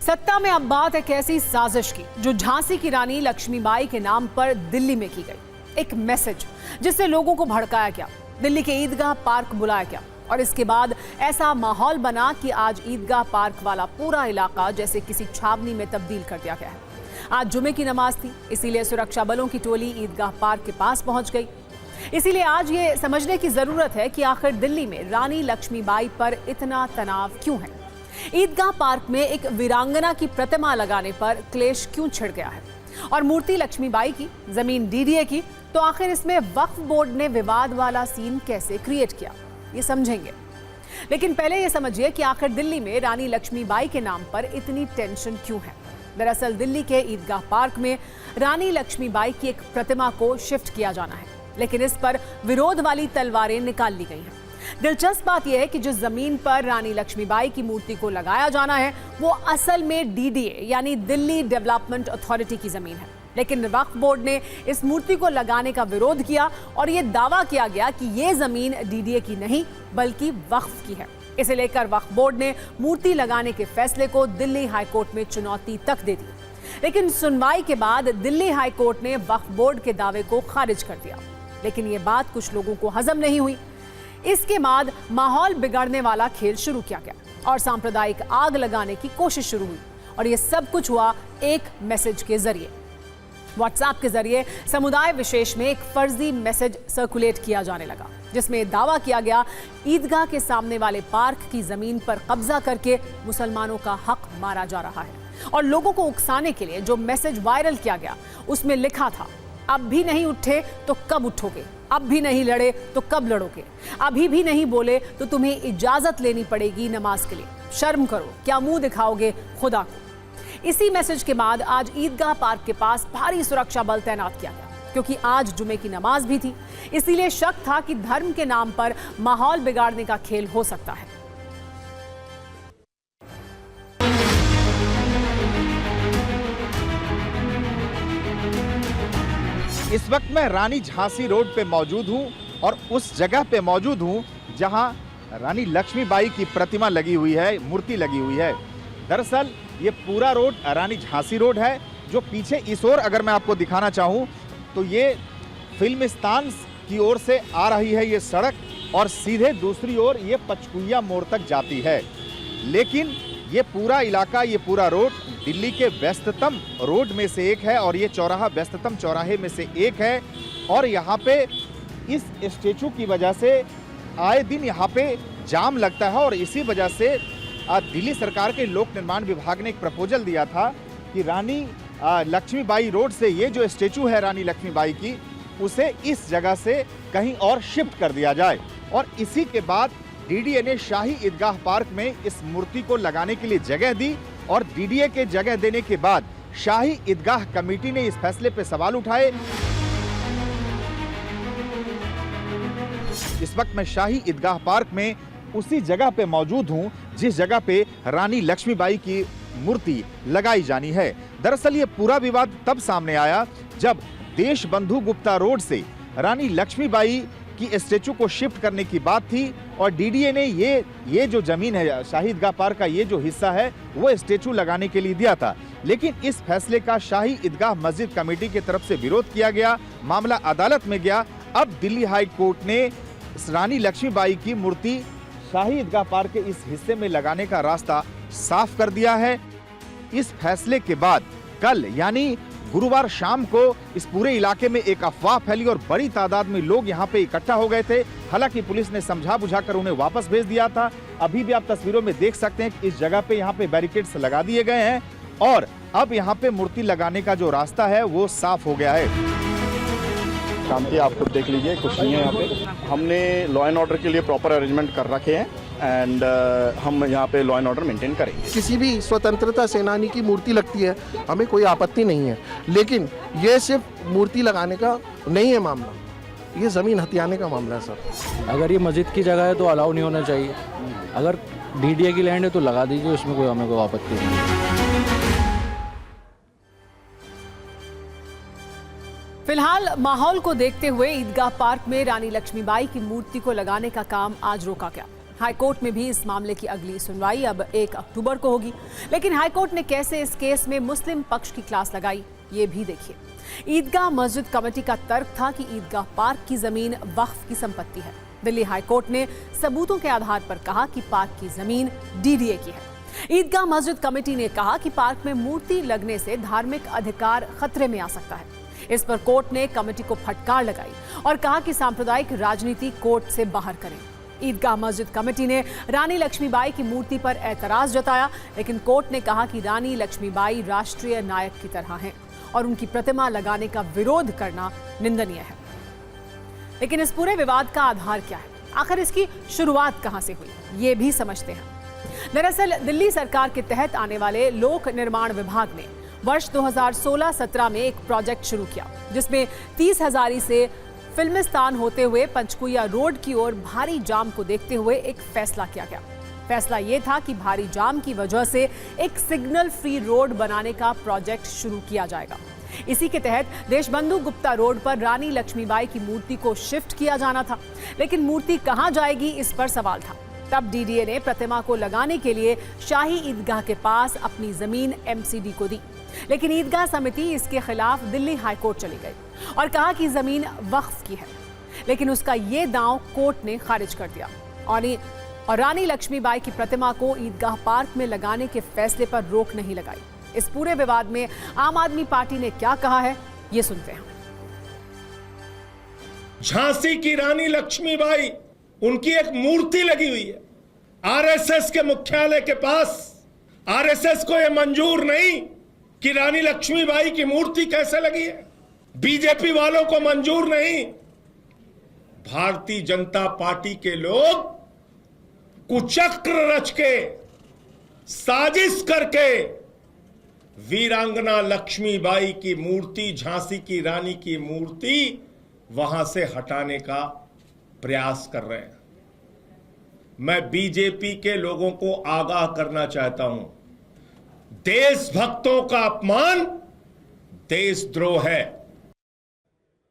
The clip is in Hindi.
सत्ता में अब बात एक ऐसी साजिश की जो झांसी की रानी लक्ष्मीबाई के नाम पर दिल्ली में की गई। एक मैसेज जिससे लोगों को भड़काया गया, दिल्ली के ईदगाह पार्क बुलाया गया और इसके बाद ऐसा माहौल बना कि आज ईदगाह पार्क वाला पूरा इलाका जैसे किसी छावनी में तब्दील कर दिया गया है। आज जुमे की नमाज थी, इसीलिए सुरक्षा बलों की टोली ईदगाह पार्क के पास पहुंच गई। इसीलिए आज ये समझने की जरूरत है कि आखिर दिल्ली में रानी लक्ष्मीबाई पर इतना तनाव क्यों है। ईदगाह पार्क में एक वीरांगना की प्रतिमा लगाने पर क्लेश क्यों छिड़ गया है और मूर्ति लक्ष्मीबाई की, जमीन डीडीए की, तो आखिर इसमें वक्फ बोर्ड ने विवाद वाला सीन कैसे क्रिएट किया, ये समझेंगे। लेकिन पहले ये समझिए कि आखिर दिल्ली में रानी लक्ष्मीबाई के नाम पर इतनी टेंशन क्यों है। दरअसल दिल्ली के ईदगाह पार्क में रानी लक्ष्मीबाई की एक प्रतिमा को शिफ्ट किया जाना है, लेकिन इस पर विरोध वाली तलवारें निकाल ली गई हैं। दिलचस्प बात यह है कि जिस जमीन पर रानी लक्ष्मीबाई की मूर्ति को लगाया जाना है वो असल में डीडीए यानी दिल्ली डेवलपमेंट अथॉरिटी की जमीन है, लेकिन वक्फ बोर्ड ने इस मूर्ति को लगाने का विरोध किया और ये दावा किया गया कि ये जमीन डीडीए की नहीं बल्कि वक्फ की है। इसे लेकर वक्फ बोर्ड ने मूर्ति लगाने के फैसले को दिल्ली हाईकोर्ट में चुनौती तक दे दी, लेकिन सुनवाई के बाद दिल्ली हाईकोर्ट ने वक्फ बोर्ड के दावे को खारिज कर दिया। लेकिन ये बात कुछ लोगों को हजम नहीं हुई। इसके बाद माहौल बिगड़ने वाला खेल शुरू किया गया और सांप्रदायिक आग लगाने की कोशिश शुरू हुई और ये सब कुछ हुआ एक मैसेज के जरिए। व्हाट्सएप के जरिए समुदाय विशेष में एक फर्जी मैसेज सर्कुलेट किया जाने लगा जिसमें दावा किया गया ईदगाह के सामने वाले पार्क की जमीन पर कब्जा करके मुसलमानों का हक मारा जा रहा है। और लोगों को उकसाने के लिए जो मैसेज वायरल किया गया उसमें लिखा था, अब भी नहीं उठे तो कब उठोगे, अब भी नहीं लड़े तो कब लड़ोगे, अभी भी नहीं बोले तो तुम्हें इजाजत लेनी पड़ेगी नमाज के लिए, शर्म करो, क्या मुंह दिखाओगे खुदा को। इसी मैसेज के बाद आज ईदगाह पार्क के पास भारी सुरक्षा बल तैनात किया गया क्योंकि आज जुमे की नमाज भी थी। इसीलिए शक था कि धर्म के नाम पर माहौल बिगाड़ने का खेल हो सकता है। इस वक्त मैं रानी झांसी रोड पे मौजूद हूं और उस जगह पे मौजूद हूं जहां रानी लक्ष्मीबाई की प्रतिमा लगी हुई है, मूर्ति लगी हुई है। दरअसल ये पूरा रोड रानी झांसी रोड है, जो पीछे इस ओर अगर मैं आपको दिखाना चाहूं तो ये फिल्मिस्तान की ओर से आ रही है ये सड़क और सीधे दूसरी ओर ये पचकुइया मोड़ तक जाती है। लेकिन ये पूरा इलाका, ये पूरा रोड दिल्ली के व्यस्ततम रोड में से एक है और ये चौराहा व्यस्ततम चौराहे में से एक है। और यहाँ पे इस स्टेचू की वजह से आए दिन यहाँ पे जाम लगता है और इसी वजह से दिल्ली सरकार के लोक निर्माण विभाग ने एक प्रपोजल दिया था कि रानी लक्ष्मीबाई रोड से ये जो स्टेचू है रानी लक्ष्मीबाई की, उसे इस जगह से कहीं और शिफ्ट कर दिया जाए। और इसी के बाद डीडीए ने शाही ईदगाह पार्क में इस मूर्ति को लगाने के लिए जगह दी और डीडीए के जगह देने के बाद शाही ईदगाह कमेटी ने इस फैसले पर सवाल उठाए। इस वक्त मैं शाही ईदगाह पार्क में उसी जगह पे मौजूद हूं जिस जगह पे रानी लक्ष्मीबाई की मूर्ति लगाई जानी है। दरअसल ये पूरा विवाद तब सामने आया जब देशबंधु गुप्ता रोड से रानी लक्ष्मीबाई की स्टेचू को शिफ्ट करने की बात थी और डीडीए ने ये जो जमीन है शाही ईदगाह पार्क का, ये जो हिस्सा है वो स्टेचू लगाने के लिए दिया था। लेकिन इस फैसले का शाही ईदगाह मस्जिद कमेटी की तरफ से विरोध किया गया, मामला अदालत में गया। अब दिल्ली हाई कोर्ट ने रानी लक्ष्मीबाई की मूर्ति शाही ईदगाह पार्क के इस हिस्से में लगाने का रास्ता साफ कर दिया है। इस फैसले के बाद कल यानी गुरुवार शाम को इस पूरे इलाके में एक अफवाह फैली और बड़ी तादाद में लोग यहाँ पे इकट्ठा हो गए थे। हालांकि पुलिस ने समझा बुझाकर उन्हें वापस भेज दिया था। अभी भी आप तस्वीरों में देख सकते हैं कि इस जगह पे यहाँ पे बैरिकेड्स लगा दिए गए हैं और अब यहाँ पे मूर्ति लगाने का जो रास्ता है वो साफ हो गया है। काम की आप खुद देख लीजिए, कुछ नहीं है यहाँ पे। हमने लॉ एंड ऑर्डर के लिए प्रॉपर अरेंजमेंट कर रखे हैं एंड हम यहाँ पे लॉ एंड ऑर्डर मेंटेन करेंगे। किसी भी स्वतंत्रता सेनानी की मूर्ति लगती है, हमें कोई आपत्ति नहीं है, लेकिन ये सिर्फ मूर्ति लगाने का नहीं है मामला, ये ज़मीन हथियाने का मामला है सर। अगर ये मस्जिद की जगह है तो अलाउ नहीं होना चाहिए, अगर डीडीए की लैंड है तो लगा दीजिए, उसमें कोई हमें कोई आपत्ति नहीं है। फिलहाल माहौल को देखते हुए ईदगाह पार्क में रानी लक्ष्मीबाई की मूर्ति को लगाने का काम आज रोका गया। हाईकोर्ट में भी इस मामले की अगली सुनवाई अब 1 अक्टूबर को होगी। लेकिन हाईकोर्ट ने कैसे इस केस में मुस्लिम पक्ष की क्लास लगाई, ये भी देखिए। ईदगाह मस्जिद कमेटी का तर्क था कि ईदगाह पार्क की जमीन वक्फ की संपत्ति है। दिल्ली हाईकोर्ट ने सबूतों के आधार पर कहा कि पार्क की जमीन डीडीए की है। ईदगाह मस्जिद कमेटी ने कहा कि पार्क में मूर्ति लगने से धार्मिक अधिकार खतरे में आ सकता है। इस पर कोर्ट ने कमेटी को फटकार लगाई और कहा कि सांप्रदायिक राजनीति कोर्ट से बाहर करें। ईदगाह मस्जिद कमेटी ने रानी लक्ष्मीबाई की मूर्ति पर एतराज जताया, लेकिन कोर्ट ने कहा कि रानी लक्ष्मीबाई राष्ट्रीय नायक की तरह हैं और उनकी प्रतिमा लगाने का विरोध करना निंदनीय है। लेकिन इस पूरे विवाद का आधार क्या है? आखिर इसकी शुरुआत कहां से हुई, ये भी समझते हैं। दरअसल दिल्ली सरकार के तहत आने वाले लोक निर्माण विभाग ने वर्ष 2016-17 में एक प्रोजेक्ट शुरू किया, जिसमें 30 हजारी से फिल्मिस्तान होते हुए पंचकुइया रोड की ओर भारी जाम को देखते हुए एक फैसला किया गया। फैसला ये था कि भारी जाम की वजह से एक सिग्नल फ्री रोड बनाने का प्रोजेक्ट शुरू किया जाएगा। इसी के तहत देशबंधु गुप्ता रोड पर रानी लक्ष्मीबाई की मूर्ति को शिफ्ट किया जाना था, लेकिन मूर्ति कहां जाएगी, इस पर सवाल था। तब डीडीए ने प्रतिमा को लगाने के लिए शाही ईदगाह के पास अपनी जमीन एमसीडी को दी, लेकिन ईदगाह समिति इसके खिलाफ दिल्ली हाईकोर्ट चली गई और कहा कि जमीन वक्फ की है। लेकिन उसका ये दांव कोर्ट ने खारिज कर दिया और रानी लक्ष्मीबाई की प्रतिमा को ईदगाह पार्क में लगाने के फैसले पर रोक नहीं लगाई। इस पूरे विवाद में आम आदमी पार्टी ने क्या कहा है, ये सुनते हैं। झांसी की रानी लक्ष्मीबाई, उनकी एक मूर्ति लगी हुई है आरएसएस के मुख्यालय के पास। आरएसएस को यह मंजूर नहीं कि रानी लक्ष्मीबाई की मूर्ति कैसे लगी है, बीजेपी वालों को मंजूर नहीं। भारतीय जनता पार्टी के लोग कुचक्र रच के, साजिश करके वीरांगना लक्ष्मीबाई की मूर्ति, झांसी की रानी की मूर्ति वहां से हटाने का प्रयास कर रहे हैं। मैं बीजेपी के लोगों को आगाह करना चाहता हूं, देशभक्तों का अपमान देशद्रोह है।